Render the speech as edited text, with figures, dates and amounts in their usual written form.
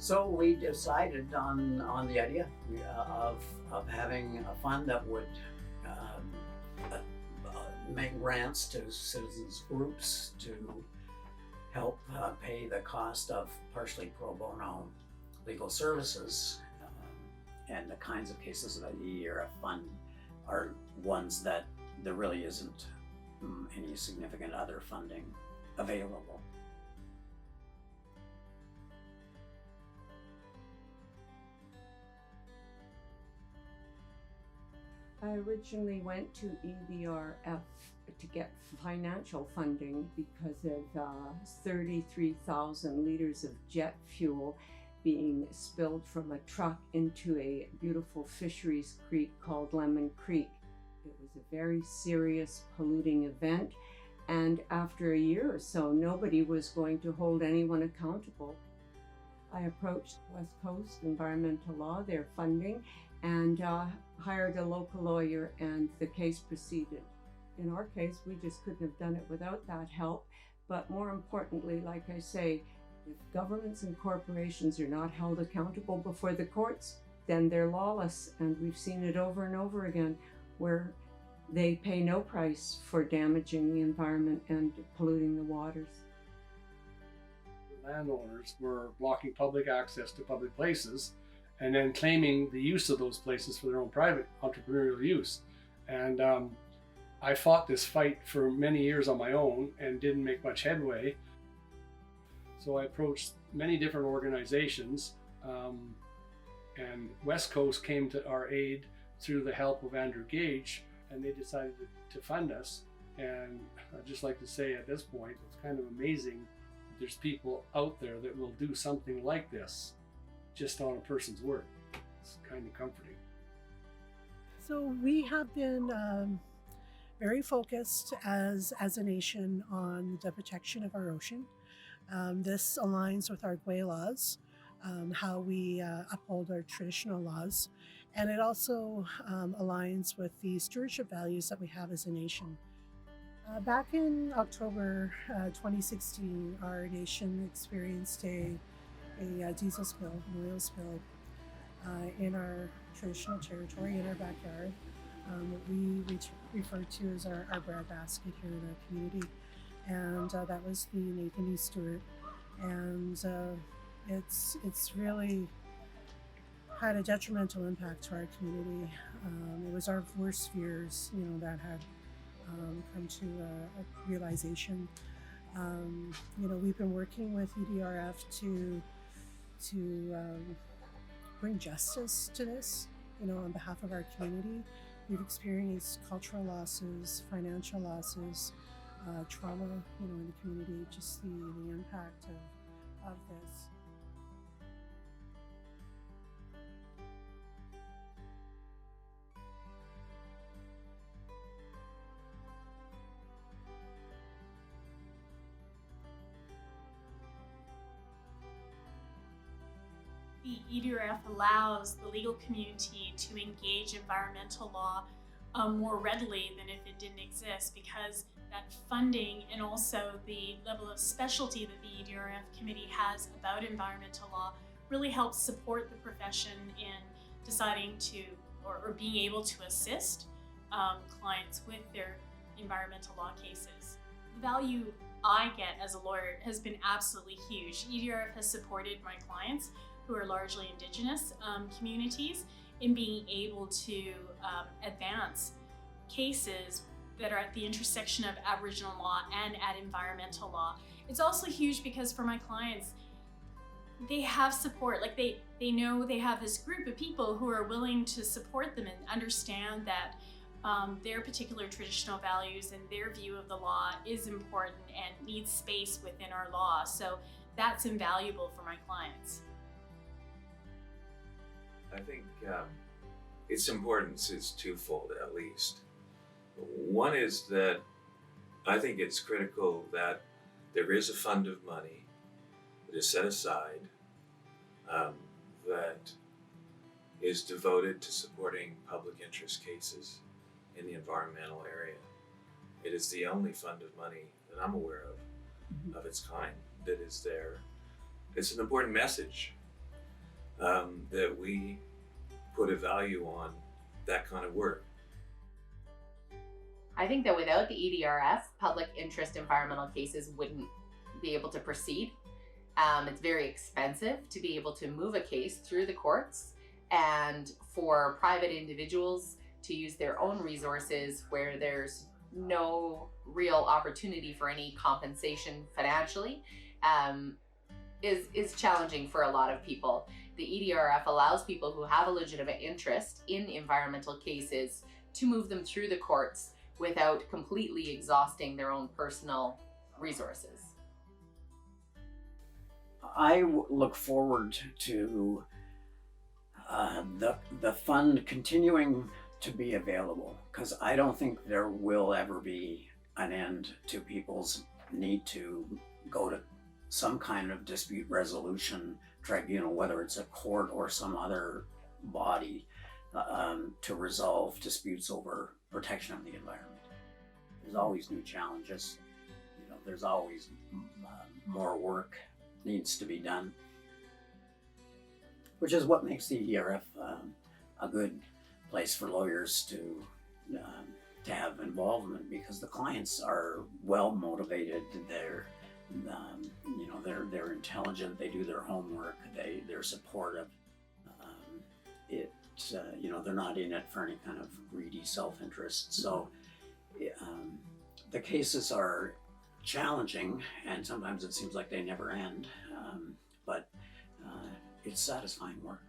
So we decided on the idea of having a fund that would make grants to citizens groups to help pay the cost of partially pro bono legal services. And the kinds of cases that the EDRF fund are ones that there really isn't any significant other funding available. I originally went to EDRF to get financial funding because of 33,000 liters of jet fuel being spilled from a truck into a beautiful fisheries creek called Lemon Creek. It was a very serious polluting event, and after a year or so, nobody was going to hold anyone accountable. I approached West Coast Environmental Law, their funding, and hired a local lawyer, and the case proceeded. In our case, we just couldn't have done it without that help. But more importantly, like I say, if governments and corporations are not held accountable before the courts, then they're lawless. And we've seen it over and over again, where they pay no price for damaging the environment and polluting the waters. Landowners were blocking public access to public places and then claiming the use of those places for their own private entrepreneurial use. And I fought this fight for many years on my own and didn't make much headway. So I approached many different organizations, and West Coast came to our aid through the help of Andrew Gage, and they decided to fund us. And I'd just like to say at this point, it's kind of amazing that there's people out there that will do something like this just on a person's word. It's kind of comforting. So we have been very focused as a nation on the protection of our ocean. This aligns with our Gwe laws, how we uphold our traditional laws, and it also aligns with the stewardship values that we have as a nation. Back in October 2016, our nation experienced a diesel spill, an oil spill in our traditional territory, in our backyard, what we refer to as our breadbasket here in our community. And that was the Nathan E. Stewart. And it's really had a detrimental impact to our community. It was our worst fears, that had come to a realization. We've been working with EDRF to bring justice to this, on behalf of our community. We've experienced cultural losses, financial losses, trauma, in the community, just the impact of this. The EDRF allows the legal community to engage environmental law more readily than if it didn't exist, because that funding and also the level of specialty that the EDRF committee has about environmental law really helps support the profession in deciding to or being able to assist clients with their environmental law cases. The value I get as a lawyer has been absolutely huge. EDRF has supported my clients, who are largely Indigenous communities, in being able to advance cases that are at the intersection of Aboriginal law and at environmental law. It's also huge because for my clients, they have support. Like they know they have this group of people who are willing to support them and understand that their particular traditional values and their view of the law is important and needs space within our law. So that's invaluable for my clients. I think its importance is twofold, at least. One is that I think it's critical that there is a fund of money that is set aside that is devoted to supporting public interest cases in the environmental area. It is the only fund of money that I'm aware of its kind, that is there. It's an important message that we put a value on that kind of work. I think that without the EDRF, public interest environmental cases wouldn't be able to proceed. It's very expensive to be able to move a case through the courts, and for private individuals to use their own resources where there's no real opportunity for any compensation financially is challenging for a lot of people. The EDRF allows people who have a legitimate interest in environmental cases to move them through the courts without completely exhausting their own personal resources. I look forward to the fund continuing to be available, because I don't think there will ever be an end to people's need to go to some kind of dispute resolution tribunal, whether it's a court or some other body, to resolve disputes over protection of the environment. There's always new challenges. There's always more work needs to be done, which is what makes the EDRF a good place for lawyers to have involvement, because the clients are well motivated. They're intelligent. They do their homework. They're supportive. They're not in it for any kind of greedy self-interest. So the cases are challenging, and sometimes it seems like they never end, but it's satisfying work.